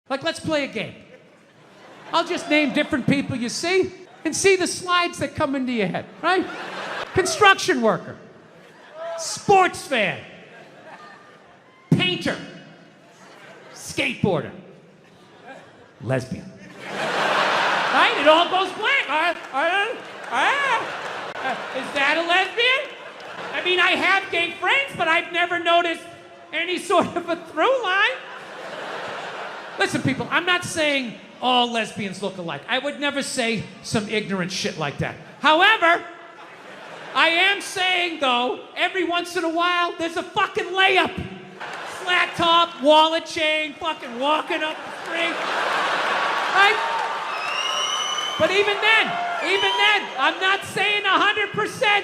Like, let's play a game. I'll just name different people you see and see the slides that come into your head, right? Construction worker, sports fan, painter, skateboarder, lesbian. Right? It all goes blank. Is that a lesbian? I mean, I have gay friends, but I've never noticed any sort of a through line. Listen, people, I'm not saying all lesbians look alike. I would never say some ignorant shit like that. However, I am saying, though, every once in a while, there's a fucking layup. Flat top, wallet chain, fucking walking up the street. Right? But even then, I'm not saying 100%.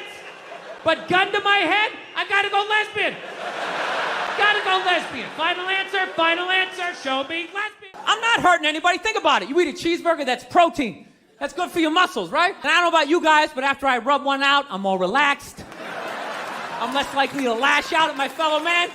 But gun to my head, I gotta go lesbian. Gotta go lesbian. Final answer, show me lesbian. I'm not hurting anybody. Think about it. You eat a cheeseburger, that's protein. That's good for your muscles, right? And I don't know about you guys, but after I rub one out, I'm more relaxed. I'm less likely to lash out at my fellow man.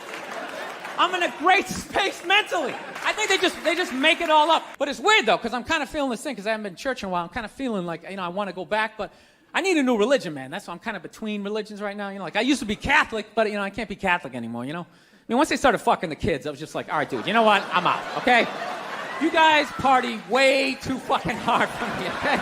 I'm in a great space mentally. I think they just make it all up. But it's weird, though, because I'm kind of feeling this thing, because I haven't been to church in a while. I'm kind of feeling like, I want to go back, but I need a new religion, man. That's why I'm kind of between religions right now. Like, I used to be Catholic, but, I can't be Catholic anymore, I mean, once they started fucking the kids, I was just like, all right, dude, you know what? I'm out, okay? You guys party way too fucking hard for me, okay?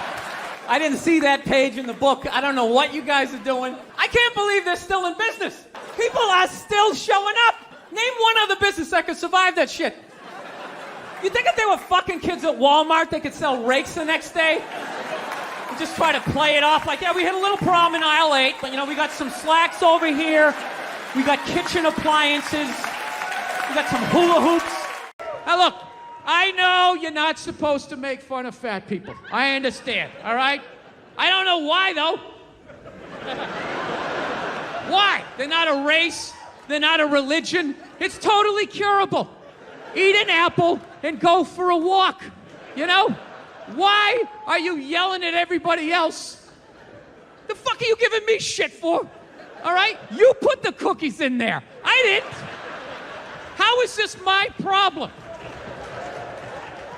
I didn't see that page in the book. I don't know what you guys are doing. I can't believe they're still in business. People are still showing up. Name one other business that could survive that shit. You think if they were fucking kids at Walmart, they could sell rakes the next day? And just try to play it off like, yeah, we had a little problem in aisle 8, but, we got some slacks over here. We got kitchen appliances. We got some hula hoops. Now look, I know you're not supposed to make fun of fat people. I understand, all right? I don't know why, though. Why? They're not a race. They're not a religion. It's totally curable. Eat an apple and go for a walk, Why are you yelling at everybody else? The fuck are you giving me shit for? All right? You put the cookies in there. I didn't. How is this my problem?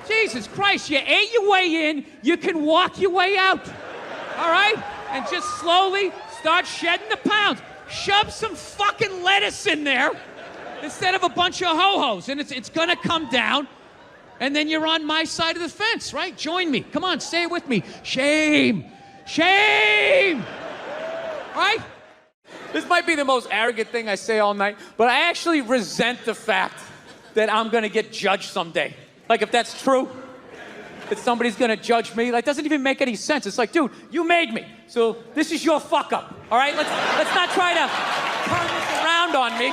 Jesus Christ, you ate your way in, you can walk your way out. All right? And just slowly start shedding the pounds. Shove some fucking lettuce in there instead of a bunch of ho-hos, and it's gonna come down, and then you're on my side of the fence, right? Join me. Come on, say it with me. Shame. Shame. Right? This might be the most arrogant thing I say all night, but I actually resent the fact that I'm gonna get judged someday. Like, if that's true, that somebody's gonna judge me, like, doesn't even make any sense. It's like, dude, you made me, so this is your fuck up, all right? Let's not try to turn this around on me,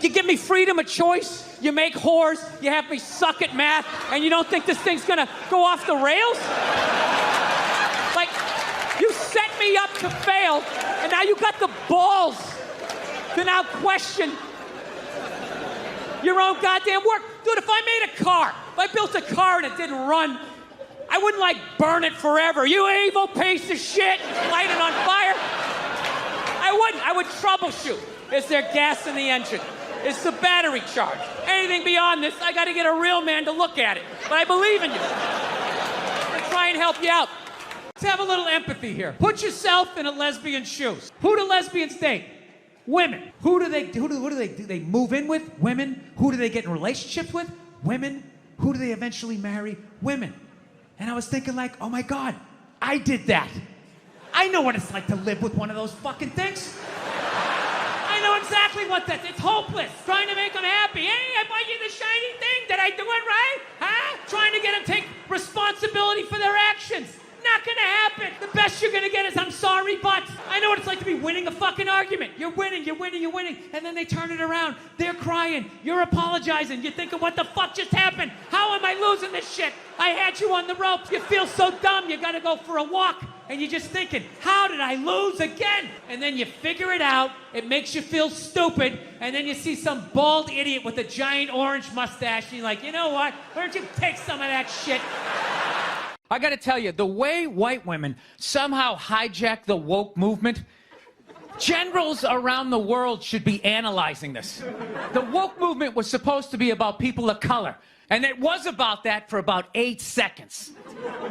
You give me freedom of choice, you make whores, you have me suck at math, and you don't think this thing's gonna go off the rails? Like, you set me up to fail, and now you got the balls to now question your own goddamn work. Dude, if I made a car, if I built a car and it didn't run, I wouldn't, burn it forever. You evil piece of shit, light it on fire. I wouldn't. I would troubleshoot. Is there gas in the engine? Is the battery charged? Anything beyond this, I gotta get a real man to look at it. But I believe in you. I'm gonna try and help you out. Let's have a little empathy here. Put yourself in a lesbian's shoes. Who do lesbians date? Women. Who do they move in with? Women. Who do they get in relationships with? Women. Who do they eventually marry? Women. And I was thinking oh my God, I did that. I know what it's like to live with one of those fucking things. I know exactly what that is. It's hopeless. Trying to make them happy. Hey, I bought you the shiny thing. Did I do it right? Huh? Trying to get them to take responsibility for their actions. Not gonna happen. The best you're gonna get is I'm sorry, but I know what it's like to be winning a fucking argument. You're winning, and then they turn it around. They're crying. You're apologizing. You're thinking, what the fuck just happened? How am I losing this shit? I had you on the ropes. You feel so dumb. You gotta go for a walk, and you're just thinking, how did I lose again? And then you figure it out. It makes you feel stupid, and then you see some bald idiot with a giant orange mustache, and you're like, you know what? Why don't you take some of that shit? I gotta tell you, the way white women somehow hijack the woke movement Generals around the world should be analyzing this. The woke movement was supposed to be about people of color, and it was about that for about 8 seconds.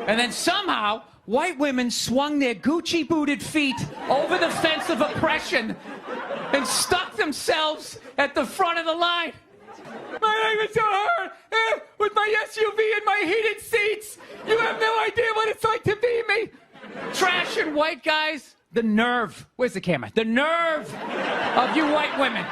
And then somehow, white women swung their Gucci-booted feet over the fence of oppression and stuck themselves at the front of the line. My leg is so hard, with my SUV and my heated seats. You have no idea what it's like to be me. Trash and white guys. The nerve. Where's the camera? The nerve of you white women.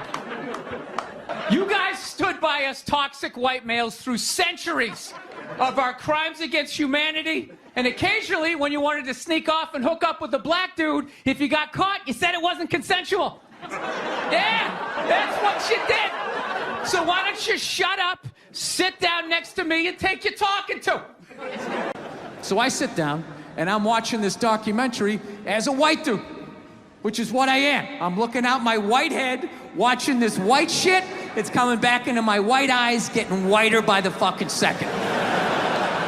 You guys stood by us toxic white males through centuries of our crimes against humanity. And occasionally, when you wanted to sneak off and hook up with a black dude, if you got caught, you said it wasn't consensual. Yeah, that's what you did. So why don't you shut up, sit down next to me, and take your talking to? So I sit down, and I'm watching this documentary as a white dude, which is what I am. I'm looking out my white head, watching this white shit. It's coming back into my white eyes, getting whiter by the fucking second.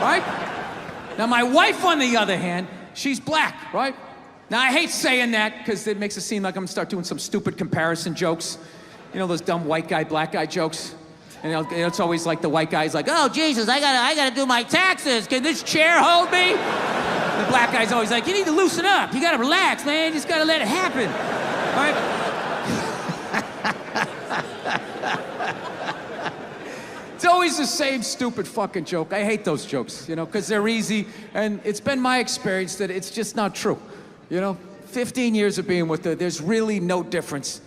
Right? Now, my wife, on the other hand, she's black, right? Now, I hate saying that because it makes it seem like I'm gonna start doing some stupid comparison jokes. You know, those dumb white guy, black guy jokes? And it's always like the white guy's like, oh, Jesus, I gotta do my taxes. Can this chair hold me? The black guy's always like, you need to loosen up. You gotta relax, man. You just gotta let it happen. All right? It's always the same stupid fucking joke. I hate those jokes, you know, because they're easy. And it's been my experience that it's just not true. You know, 15 years of being with her, there's really no difference.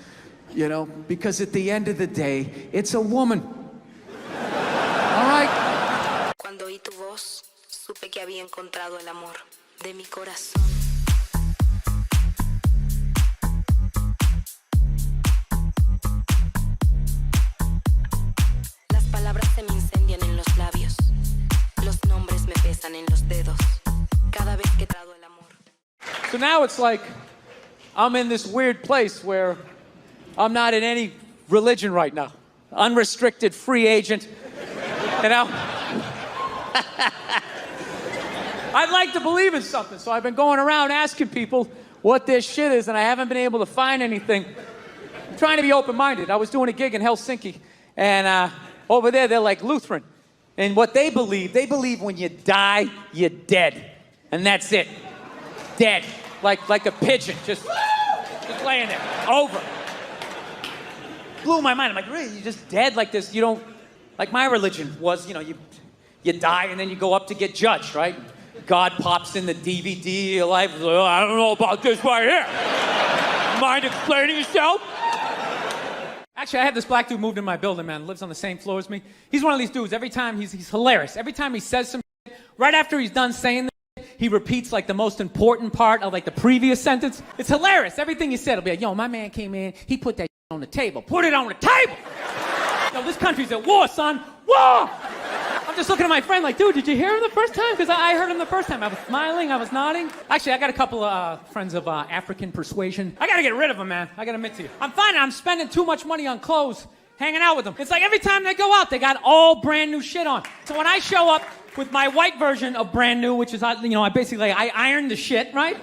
You know, because at the end of the day, it's a woman. All right? Cuando oí tu voz, supe que había encontrado el amor de mi corazón. Las palabras se me incendian en los labios. Los nombres me pesan en los dedos. Cada vez que trado el amor. So now it's like I'm in this weird place where I'm not in any religion right now. Unrestricted free agent. You know? I'd like to believe in something, so I've been going around asking people what this shit is, and I haven't been able to find anything. I'm trying to be open-minded. I was doing a gig in Helsinki, and over there, they're like Lutheran. And what they believe when you die, you're dead. And that's it. Dead. Like a pigeon, just laying there. Over. Blew my mind. I'm like, really? You're just dead like this? You don't... Like my religion was, you know, you die and then you go up to get judged, right? God pops in the DVD of your life. Like, oh, I don't know about this right here. Mind explaining yourself? Actually, I had this black dude moved in my building, man. Lives on the same floor as me. He's one of these dudes. Every time, he's hilarious. Every time he says some shit, right after he's done saying the shit, he repeats like the most important part of like the previous sentence. It's hilarious. Everything he said will be like, yo, my man came in, he put that shit on the table. Put it on the table! Yo, this country's at war, son. War! I'm just looking at my friend like, dude, did you hear him the first time? Because I heard him the first time. I was smiling, I was nodding. Actually, I got a couple of friends of African persuasion. I gotta get rid of them, man. I gotta admit to you. I'm finding I'm spending too much money on clothes, hanging out with them. It's like every time they go out, they got all brand new shit on. So when I show up with my white version of brand new, which is, you know, I ironed the shit, right?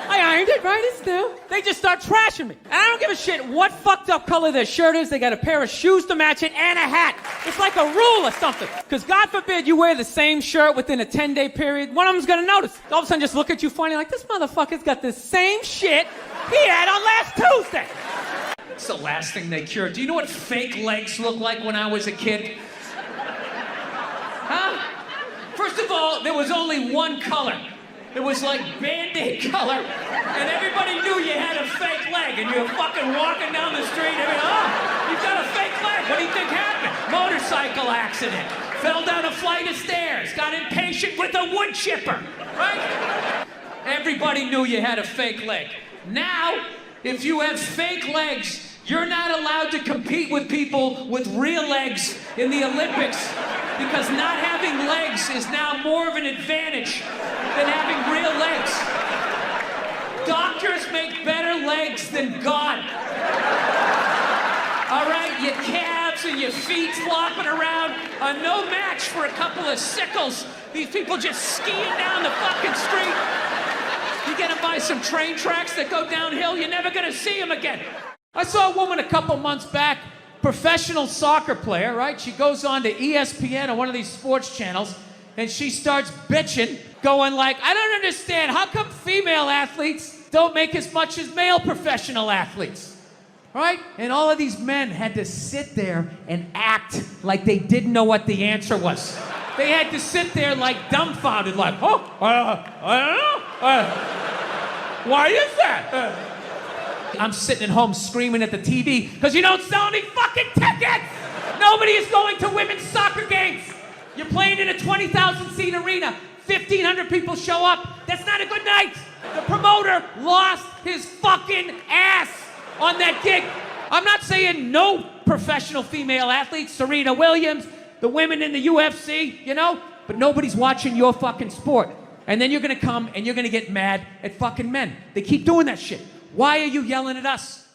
I ironed it, right? It's new. They just start trashing me. And I don't give a shit what fucked up color their shirt is. They got a pair of shoes to match it and a hat. It's like a rule or something. Because God forbid you wear the same shirt within a 10-day period. One of them's gonna notice. All of a sudden just look at you funny like, this motherfucker's got the same shit he had on last Tuesday. It's the last thing they cured. Do you know what fake legs looked like when I was a kid? Huh? First of all, there was only one color. It was like Band-Aid color, and everybody knew you had a fake leg, and you were fucking walking down the street, and oh, you got a fake leg. What do you think happened? Motorcycle accident. Fell down a flight of stairs. Got impatient with a wood chipper, right? Everybody knew you had a fake leg. Now, if you have fake legs, you're not allowed to compete with people with real legs in the Olympics because not having legs is now more of an advantage than having real legs. Doctors make better legs than God. All right, your calves and your feet flopping around are no match for a couple of sickles. These people just skiing down the fucking street. You get them by some train tracks that go downhill, you're never gonna see them again. I saw a woman a couple months back, professional soccer player, right? She goes on to ESPN or one of these sports channels, and she starts bitching, going like, I don't understand, how come female athletes don't make as much as male professional athletes? Right? And all of these men had to sit there and act like they didn't know what the answer was. They had to sit there like dumbfounded, like, oh, I don't know. Why is that? I'm sitting at home screaming at the TV because you don't sell any fucking tickets! Nobody is going to women's soccer games. You're playing in a 20,000 seat arena. 1,500 people show up. That's not a good night. The promoter lost his fucking ass on that gig. I'm not saying no professional female athletes, Serena Williams, the women in the UFC, you know, but nobody's watching your fucking sport. And then you're gonna come and you're gonna get mad at fucking men. They keep doing that shit. Why are you yelling at us?